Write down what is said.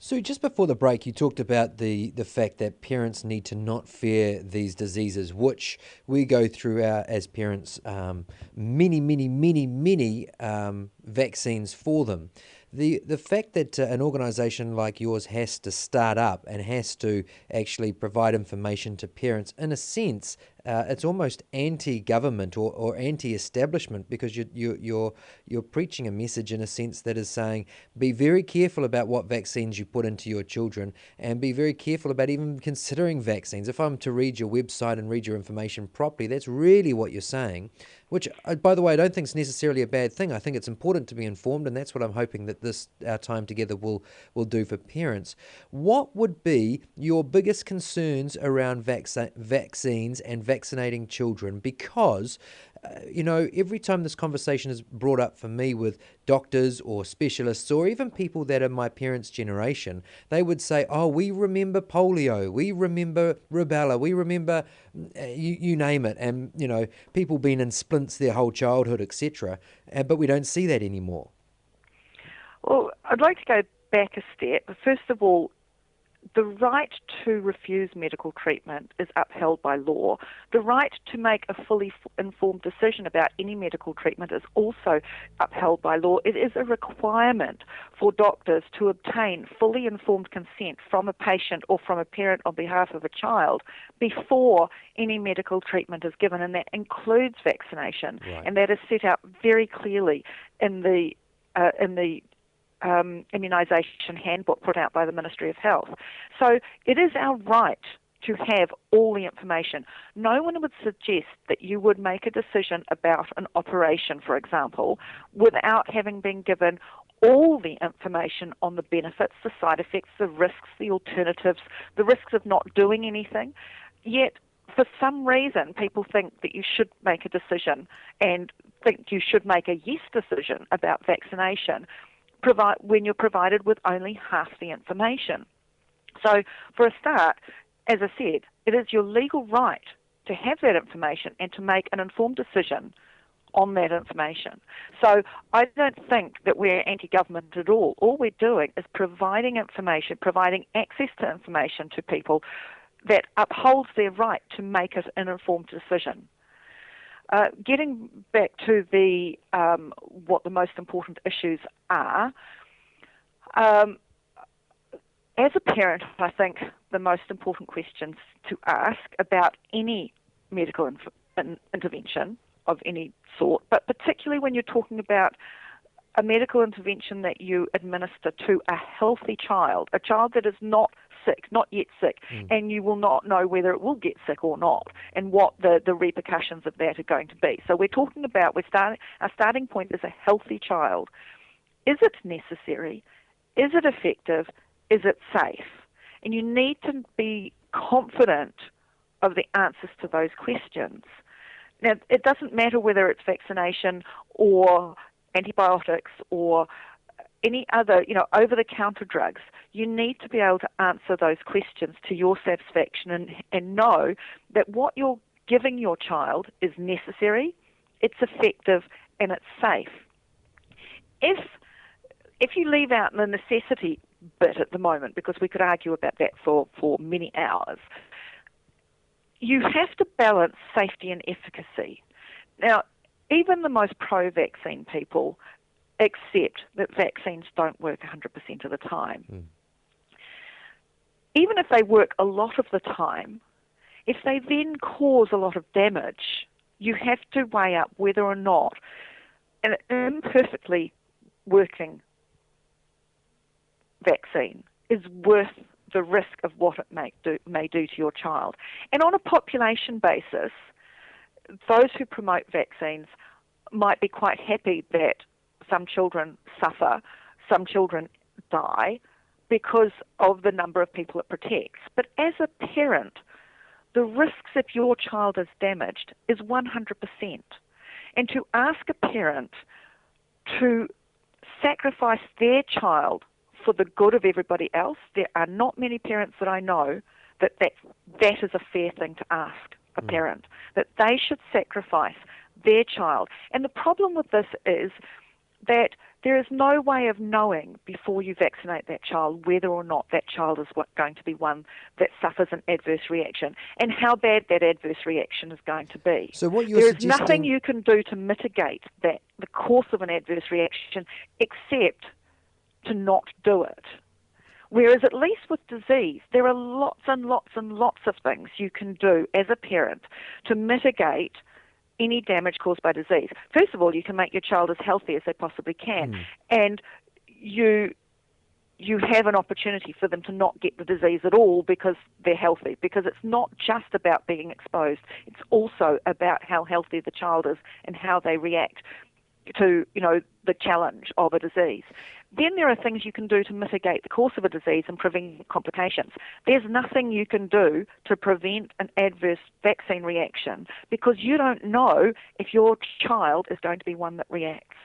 So just before the break, you talked about the fact that parents need to not fear these diseases, which we go through as parents, many vaccines for them. The fact that an organisation like yours has to start up and has to actually provide information to parents, in a sense, it's almost anti-government or anti-establishment, because you're preaching a message in a sense that is saying, be very careful about what vaccines you put into your children, and be very careful about even considering vaccines. If I'm to read your website and read your information properly, that's really what you're saying, which, by the way, I don't think is necessarily a bad thing. I think it's important to be informed, and that's what I'm hoping that our time together will do for parents. What would be your biggest concerns around vaccines and vaccinating children? Because every time this conversation is brought up for me with doctors or specialists or even people that are my parents' generation, they would say, oh, we remember polio, we remember rubella, we remember you name it, and people being in splints their whole childhood, etc. But we don't see that anymore. Well, I'd like to go back a step. First of all, the right to refuse medical treatment is upheld by law. The right to make a fully informed decision about any medical treatment is also upheld by law. It is a requirement for doctors to obtain fully informed consent from a patient or from a parent on behalf of a child before any medical treatment is given, and that includes vaccination. Right. And that is set out very clearly in the immunisation handbook put out by the Ministry of Health. So it is our right to have all the information. No one would suggest that you would make a decision about an operation, for example, without having been given all the information on the benefits, the side effects, the risks, the alternatives, the risks of not doing anything. Yet, for some reason, people think that you should make a decision and think you should make a yes decision about vaccination when you're provided with only half the information. So, for a start, as I said, it is your legal right to have that information and to make an informed decision on that information. So I don't think that we're anti-government at all. All we're doing is providing information, providing access to information to people that upholds their right to make an informed decision. Getting back to the what the most important issues are, as a parent, I think the most important questions to ask about any medical intervention of any sort, but particularly when you're talking about a medical intervention that you administer to a healthy child, a child that is not sick, not yet sick, and you will not know whether it will get sick or not, and what the repercussions of that are going to be. So we're talking about, our starting point is a healthy child. Is it necessary? Is it effective? Is it safe? And you need to be confident of the answers to those questions. Now, it doesn't matter whether it's vaccination or antibiotics or any other, over-the-counter drugs. You need to be able to answer those questions to your satisfaction and know that what you're giving your child is necessary, it's effective, and it's safe. If you leave out the necessity bit at the moment, because we could argue about that for many hours, you have to balance safety and efficacy. Now, even the most pro-vaccine people accept that vaccines don't work 100% of the time. Even if they work a lot of the time, if they then cause a lot of damage, you have to weigh up whether or not an imperfectly working vaccine is worth the risk of what it may do to your child. And on a population basis, those who promote vaccines might be quite happy that some children suffer, some children die because of the number of people it protects. But as a parent, the risks if your child is damaged is 100%. And to ask a parent to sacrifice their child for the good of everybody else, there are not many parents that I know that is a fair thing to ask a parent, that they should sacrifice their child. And the problem with this is that There is no way of knowing before you vaccinate that child whether or not that child is going to be one that suffers an adverse reaction and how bad that adverse reaction is going to be. So what you're There is suggesting... nothing you can do to mitigate the course of an adverse reaction except to not do it. Whereas at least with disease, there are lots and lots and lots of things you can do as a parent to mitigate any damage caused by disease. First of all, you can make your child as healthy as they possibly can, and you have an opportunity for them to not get the disease at all because they're healthy, because it's not just about being exposed, it's also about how healthy the child is and how they react to, the challenge of a disease. Then there are things you can do to mitigate the course of a disease and prevent complications. There's nothing you can do to prevent an adverse vaccine reaction because you don't know if your child is going to be one that reacts.